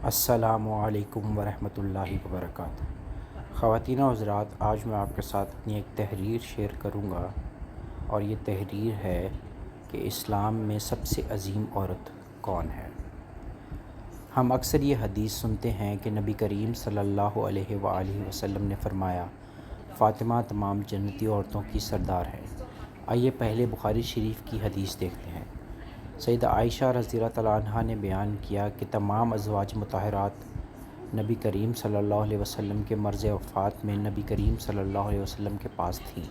السلام علیکم ورحمۃ اللہ وبرکاتہ۔ خواتین و حضرات، آج میں آپ کے ساتھ اپنی ایک تحریر شیئر کروں گا، اور یہ تحریر ہے کہ اسلام میں سب سے عظیم عورت کون ہے۔ ہم اکثر یہ حدیث سنتے ہیں کہ نبی کریم صلی اللہ علیہ وآلہ وسلم نے فرمایا، فاطمہ تمام جنتی عورتوں کی سردار ہے۔ آئیے پہلے بخاری شریف کی حدیث دیکھتے ہیں۔ سیدہ عائشہ رضی اللہ تعالیٰ عنہا نے بیان کیا کہ تمام ازواج مطہرات نبی کریم صلی اللہ علیہ وسلم کے مرض وفات میں نبی کریم صلی اللہ علیہ وسلم کے پاس تھیں۔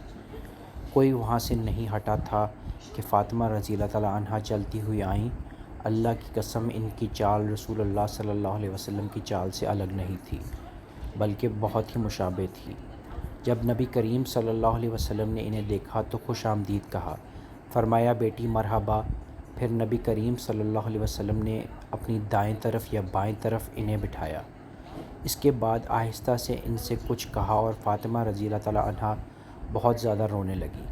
کوئی وہاں سے نہیں ہٹا تھا کہ فاطمہ رضی اللہ تعالیٰ عنہا چلتی ہوئی آئیں۔ اللہ کی قسم، ان کی چال رسول اللہ صلی اللہ علیہ وسلم کی چال سے الگ نہیں تھی، بلکہ بہت ہی مشابہ تھی۔ جب نبی کریم صلی اللہ علیہ وسلم نے انہیں دیکھا تو خوش آمدید کہا، فرمایا بیٹی مرحبا۔ پھر نبی کریم صلی اللہ علیہ وسلم نے اپنی دائیں طرف یا بائیں طرف انہیں بٹھایا۔ اس کے بعد آہستہ سے ان سے کچھ کہا اور فاطمہ رضی اللہ تعالیٰ عنہا بہت زیادہ رونے لگی۔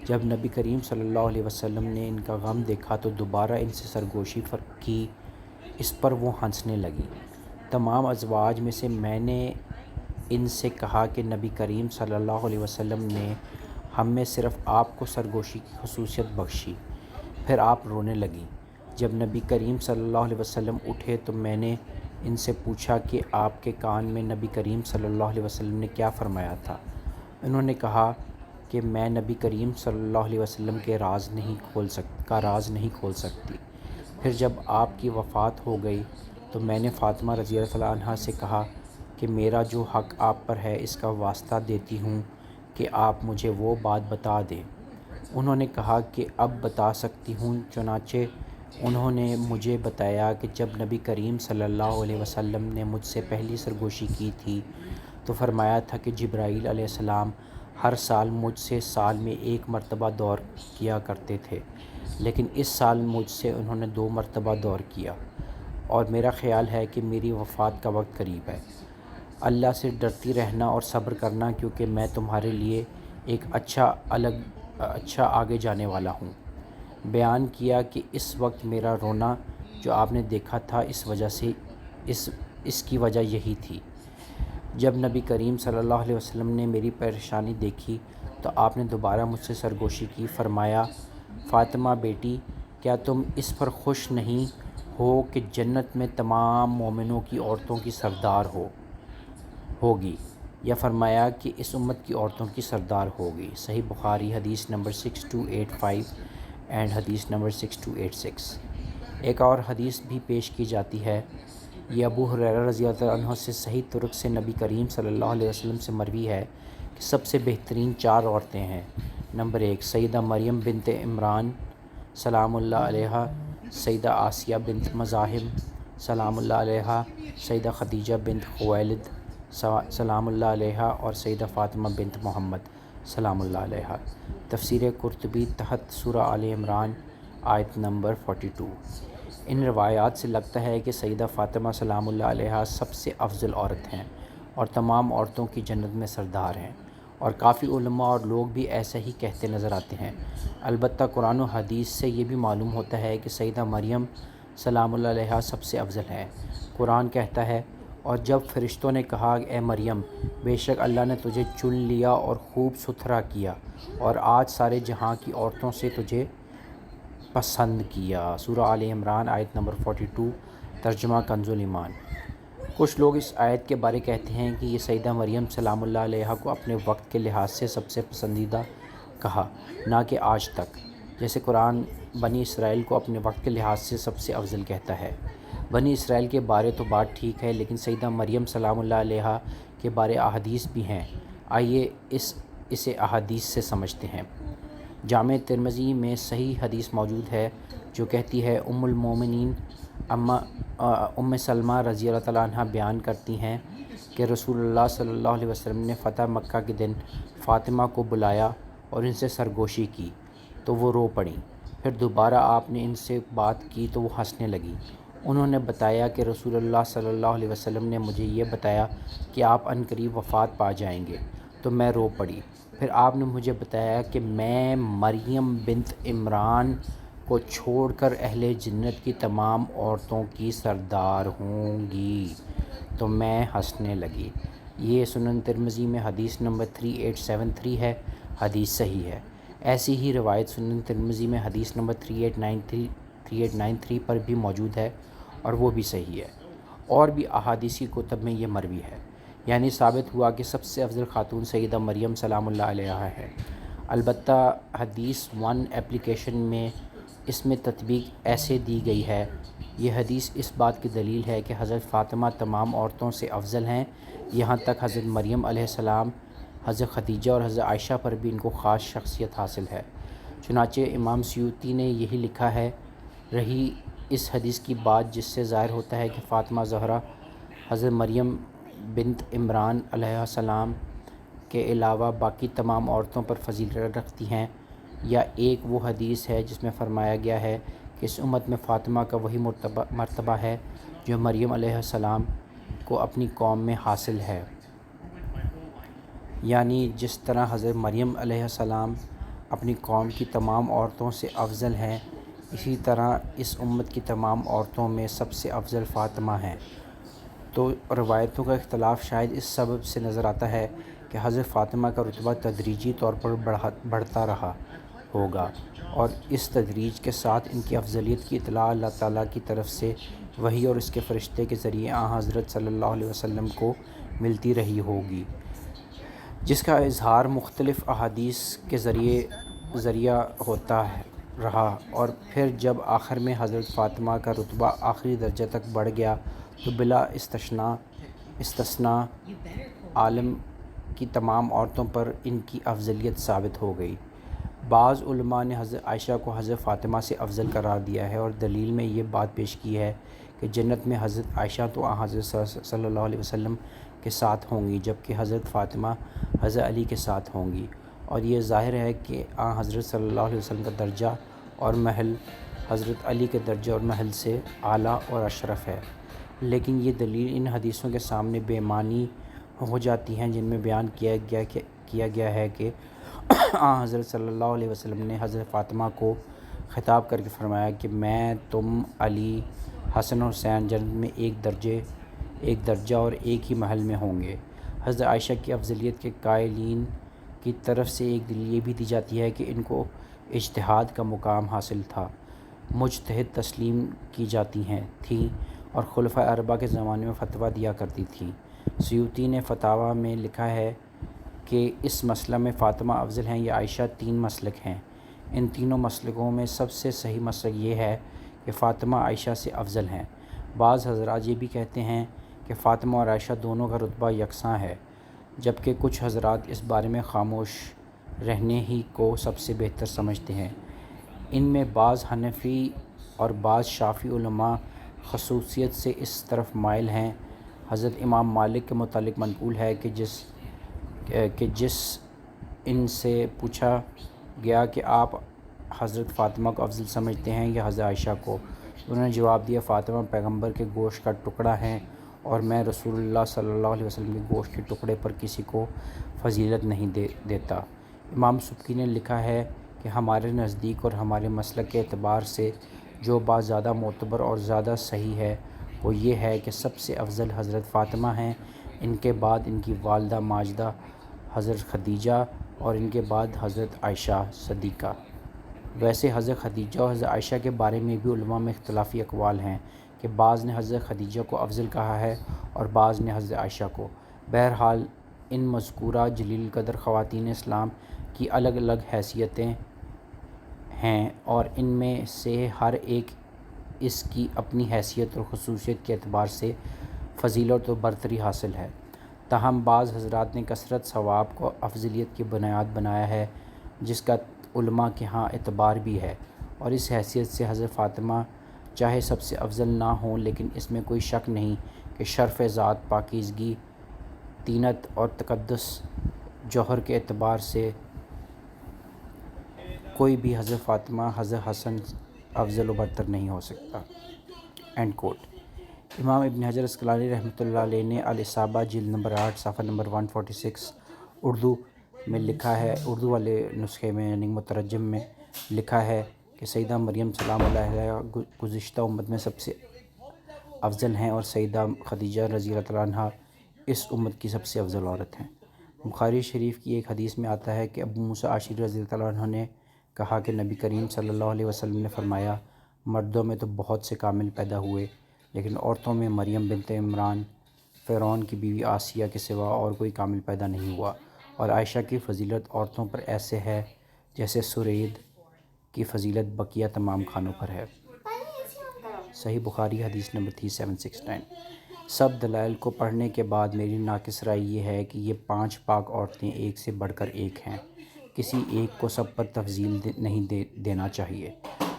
جب نبی کریم صلی اللہ علیہ وسلم نے ان کا غم دیکھا تو دوبارہ ان سے سرگوشی کی، اس پر وہ ہنسنے لگی۔ تمام ازواج میں سے میں نے ان سے کہا کہ نبی کریم صلی اللہ علیہ وسلم نے ہم میں صرف آپ کو سرگوشی کی خصوصیت بخشی۔ پھر آپ رونے لگیں۔ جب نبی کریم صلی اللہ علیہ وسلم اٹھے تو میں نے ان سے پوچھا کہ آپ کے کان میں نبی کریم صلی اللہ علیہ وسلم نے کیا فرمایا تھا؟ انہوں نے کہا کہ میں نبی کریم صلی اللہ علیہ وسلم کے راز نہیں کھول سکتی۔ پھر جب آپ کی وفات ہو گئی تو میں نے فاطمہ رضی اللہ تعالیٰ عنہا سے کہا کہ میرا جو حق آپ پر ہے اس کا واسطہ دیتی ہوں کہ آپ مجھے وہ بات بتا دیں۔ انہوں نے کہا کہ اب بتا سکتی ہوں۔ چنانچہ انہوں نے مجھے بتایا کہ جب نبی کریم صلی اللہ علیہ وسلم نے مجھ سے پہلی سرگوشی کی تھی تو فرمایا تھا کہ جبرائیل علیہ السلام ہر سال مجھ سے سال میں 1 مرتبہ دور کیا کرتے تھے، لیکن اس سال مجھ سے انہوں نے 2 مرتبہ دور کیا، اور میرا خیال ہے کہ میری وفات کا وقت قریب ہے۔ اللہ سے ڈرتی رہنا اور صبر کرنا، کیونکہ میں تمہارے لیے ایک اچھا آگے جانے والا ہوں۔ بیان کیا کہ اس وقت میرا رونا جو آپ نے دیکھا تھا اس کی وجہ یہی تھی۔ جب نبی کریم صلی اللہ علیہ وسلم نے میری پریشانی دیکھی تو آپ نے دوبارہ مجھ سے سرگوشی کی، فرمایا فاطمہ بیٹی، کیا تم اس پر خوش نہیں ہو کہ جنت میں تمام مومنوں کی عورتوں کی سردار ہوگی، یا فرمایا کہ اس امت کی عورتوں کی سردار ہوگی۔ صحیح بخاری حدیث نمبر 6285 اینڈ حدیث نمبر 6286۔ ایک اور حدیث بھی پیش کی جاتی ہے، یہ ابو ہریرہ رضی اللہ عنہ سے صحیح طرق سے نبی کریم صلی اللہ علیہ وسلم سے مروی ہے کہ سب سے بہترین 4 عورتیں ہیں۔ نمبر 1 سیدہ مریم بنت عمران سلام اللہ علیہا، سیدہ آسیہ بنت مزاحم سلام اللہ علیہا، سیدہ خدیجہ بنت خویلد سلام اللہ علیہا، اور سیدہ فاطمہ بنت محمد سلام اللہ علیہا۔ تفسیر قرطبی تحت سورہ آل عمران آیت نمبر 42۔ ان روایات سے لگتا ہے کہ سیدہ فاطمہ سلام اللہ علیہا سب سے افضل عورت ہیں اور تمام عورتوں کی جنت میں سردار ہیں، اور کافی علماء اور لوگ بھی ایسا ہی کہتے نظر آتے ہیں۔ البتہ قرآن و حدیث سے یہ بھی معلوم ہوتا ہے کہ سیدہ مریم سلام اللہ علیہا سب سے افضل ہیں۔ قرآن کہتا ہے، اور جب فرشتوں نے کہا اے مریم، بے شک اللہ نے تجھے چن لیا اور خوب ستھرا کیا، اور آج سارے جہاں کی عورتوں سے تجھے پسند کیا۔ سورہ آل عمران آیت نمبر 42، ترجمہ کنز ایمان۔ کچھ لوگ اس آیت کے بارے کہتے ہیں کہ یہ سیدہ مریم سلام اللہ علیہا کو اپنے وقت کے لحاظ سے سب سے پسندیدہ کہا، نہ کہ آج تک، جیسے قرآن بنی اسرائیل کو اپنے وقت کے لحاظ سے سب سے افضل کہتا ہے۔ بنی اسرائیل کے بارے تو بات ٹھیک ہے، لیکن سیدہ مریم سلام اللہ علیہا کے بارے احادیث بھی ہیں۔ آئیے اسے احادیث سے سمجھتے ہیں۔ جامع ترمذی میں صحیح حدیث موجود ہے جو کہتی ہے، ام المومنین ام سلمہ رضی اللہ تعالیٰ عنہ بیان کرتی ہیں کہ رسول اللہ صلی اللہ علیہ وسلم نے فتح مکہ کے دن فاطمہ کو بلایا اور ان سے سرگوشی کی تو وہ رو پڑیں۔ پھر دوبارہ آپ نے ان سے بات کی تو وہ ہنسنے لگیں۔ انہوں نے بتایا کہ رسول اللہ صلی اللہ علیہ وسلم نے مجھے یہ بتایا کہ آپ عنقریب وفات پا جائیں گے، تو میں رو پڑی۔ پھر آپ نے مجھے بتایا کہ میں مریم بنت عمران کو چھوڑ کر اہل جنت کی تمام عورتوں کی سردار ہوں گی، تو میں ہنسنے لگی۔ یہ سنن ترمذی میں حدیث نمبر 3873 ہے، حدیث صحیح ہے۔ ایسی ہی روایت سنن ترمذی میں حدیث نمبر 3893 پر بھی موجود ہے اور وہ بھی صحیح ہے۔ اور بھی احادیثی کتب میں یہ مروی ہے، یعنی ثابت ہوا کہ سب سے افضل خاتون سیدہ مریم سلام اللہ علیہا ہے۔ البتہ حدیث 1 اپلیکیشن میں اس میں تطبیق ایسے دی گئی ہے۔ یہ حدیث اس بات کی دلیل ہے کہ حضرت فاطمہ تمام عورتوں سے افضل ہیں، یہاں تک حضرت مریم علیہ السلام، حضرت خدیجہ اور حضرت عائشہ پر بھی ان کو خاص شخصیت حاصل ہے۔ چنانچہ امام سیوطی نے یہی لکھا ہے۔ رہی اس حدیث کی بات جس سے ظاہر ہوتا ہے کہ فاطمہ زہرا حضرت مریم بنت عمران علیہ السلام کے علاوہ باقی تمام عورتوں پر فضیلت رکھتی ہیں، یا ایک وہ حدیث ہے جس میں فرمایا گیا ہے کہ اس امت میں فاطمہ کا وہی مرتبہ ہے جو مریم علیہ السلام کو اپنی قوم میں حاصل ہے، یعنی جس طرح حضرت مریم علیہ السلام اپنی قوم کی تمام عورتوں سے افضل ہیں، اسی طرح اس امت کی تمام عورتوں میں سب سے افضل فاطمہ ہیں۔ تو روایتوں کا اختلاف شاید اس سبب سے نظر آتا ہے کہ حضرت فاطمہ کا رتبہ تدریجی طور پر بڑھتا رہا ہوگا، اور اس تدریج کے ساتھ ان کی افضلیت کی اطلاع اللہ تعالیٰ کی طرف سے وحی اور اس کے فرشتے کے ذریعے حضرت صلی اللہ علیہ وسلم کو ملتی رہی ہوگی، جس کا اظہار مختلف احادیث کے ذریعہ ہوتا رہا، اور پھر جب آخر میں حضرت فاطمہ کا رتبہ آخری درجہ تک بڑھ گیا تو بلا استثناء عالم کی تمام عورتوں پر ان کی افضلیت ثابت ہو گئی۔ بعض علماء نے حضرت عائشہ کو حضرت فاطمہ سے افضل قرار دیا ہے اور دلیل میں یہ بات پیش کی ہے کہ جنت میں حضرت عائشہ تو حضرت صلی اللہ علیہ وسلم کے ساتھ ہوں گی، جبکہ حضرت فاطمہ حضرت علی کے ساتھ ہوں گی، اور یہ ظاہر ہے کہ حضرت صلی اللہ علیہ وسلم کا درجہ اور محل حضرت علی کے درجہ اور محل سے اعلیٰ اور اشرف ہے۔ لیکن یہ دلیل ان حدیثوں کے سامنے بے معنی ہو جاتی ہیں جن میں بیان کیا گیا ہے کہ حضرت صلی اللہ علیہ وسلم نے حضرت فاطمہ کو خطاب کر کے فرمایا کہ میں، تم، علی، حسن اور حسین جنت میں ایک درجہ اور ایک ہی محل میں ہوں گے۔ حضرت عائشہ کی افضلیت کے قائلین کی طرف سے ایک دلیل یہ بھی دی جاتی ہے کہ ان کو اجتہاد کا مقام حاصل تھا، مجتہد تسلیم کی جاتی تھیں اور خلفائے اربعہ کے زمانے میں فتویٰ دیا کرتی تھیں۔ سیوطی نے فتاویٰ میں لکھا ہے کہ اس مسئلہ میں فاطمہ افضل ہیں یا عائشہ 3 مسلک ہیں۔ ان تینوں مسلکوں میں سب سے صحیح مسلک یہ ہے کہ فاطمہ عائشہ سے افضل ہیں۔ بعض حضرات یہ بھی کہتے ہیں کہ فاطمہ اور عائشہ دونوں کا رتبہ یکساں ہے، جبکہ کچھ حضرات اس بارے میں خاموش رہنے ہی کو سب سے بہتر سمجھتے ہیں۔ ان میں بعض حنفی اور بعض شافعی علماء خصوصیت سے اس طرف مائل ہیں۔ حضرت امام مالک کے متعلق منقول ہے کہ جس ان سے پوچھا گیا کہ آپ حضرت فاطمہ کو افضل سمجھتے ہیں یا حضرت عائشہ کو، انہوں نے جواب دیا، فاطمہ پیغمبر کے گوشت کا ٹکڑا ہیں اور میں رسول اللہ صلی اللہ علیہ وسلم کے گوشت کے ٹکڑے پر کسی کو فضیلت نہیں دیتا۔ امام سبکی نے لکھا ہے کہ ہمارے نزدیک اور ہمارے مسلک کے اعتبار سے جو بات زیادہ معتبر اور زیادہ صحیح ہے وہ یہ ہے کہ سب سے افضل حضرت فاطمہ ہیں، ان کے بعد ان کی والدہ ماجدہ حضرت خدیجہ اور ان کے بعد حضرت عائشہ صدیقہ۔ ویسے حضرت خدیجہ اور حضرت عائشہ کے بارے میں بھی علماء میں اختلافی اقوال ہیں کہ بعض نے حضرت خدیجہ کو افضل کہا ہے اور بعض نے حضرت عائشہ کو۔ بہرحال ان مذکورہ جلیل القدر خواتین اسلام کی الگ الگ حیثیتیں ہیں اور ان میں سے ہر ایک اس کی اپنی حیثیت اور خصوصیت کے اعتبار سے فضیلت و برتری حاصل ہے۔ تاہم بعض حضرات نے کثرت ثواب کو افضلیت کی بنیاد بنایا ہے، جس کا علماء کے ہاں اعتبار بھی ہے، اور اس حیثیت سے حضرت فاطمہ چاہے سب سے افضل نہ ہوں، لیکن اس میں کوئی شک نہیں کہ شرف ذات، پاکیزگی، طینت اور تقدس جوہر کے اعتبار سے کوئی بھی حضرت فاطمہ حضرت حسن افضل و برتر نہیں ہو سکتا۔ End quote. امام ابن حجر عسقلانی رحمۃ اللہ علیہ نے الاصابہ جلد نمبر 8 صفحہ نمبر 146 اردو میں لکھا ہے، اردو والے نسخے میں یعنی مترجم میں لکھا ہے کہ سیدہ مریم سلام اللہ علیہا گزشتہ امت میں سب سے افضل ہیں اور سیدہ خدیجہ رضی اللہ تعالیٰ عنہ اس امت کی سب سے افضل عورت ہیں۔ بخاری شریف کی ایک حدیث میں آتا ہے کہ ابو موسیٰ اشعری رضی اللہ تعالیٰ عنہ نے کہا کہ نبی کریم صلی اللہ علیہ وسلم نے فرمایا، مردوں میں تو بہت سے کامل پیدا ہوئے، لیکن عورتوں میں مریم بنت عمران، فرعون کی بیوی آسیہ کے سوا اور کوئی کامل پیدا نہیں ہوا، اور عائشہ کی فضیلت عورتوں پر ایسے ہے جیسے سرید کی فضیلت بقیہ تمام خانوں پر ہے۔ صحیح بخاری حدیث نمبر 3769۔ سب دلائل کو پڑھنے کے بعد میری ناقص رائے یہ ہے کہ یہ 5 پاک عورتیں ایک سے بڑھ کر ایک ہیں، کسی ایک کو سب پر تفضیل نہیں دینا چاہیے۔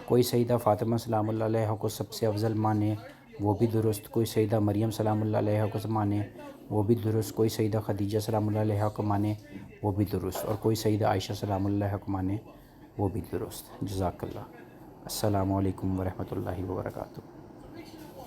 کوئی سیدہ فاطمہ سلام اللہ علیہا کو سب سے افضل مانے وہ بھی درست، کوئی سیدہ مریم سلام اللہ علیہا کو مانے وہ بھی درست، کوئی سیدہ خدیجہ سلام اللہ علیہا کو مانے وہ بھی درست، اور کوئی سیدہ عائشہ سلام اللہ علیہا کو مانے وہ بھی درست۔ جزاک اللہ۔ السلام علیکم ورحمۃ اللہ وبرکاتہ۔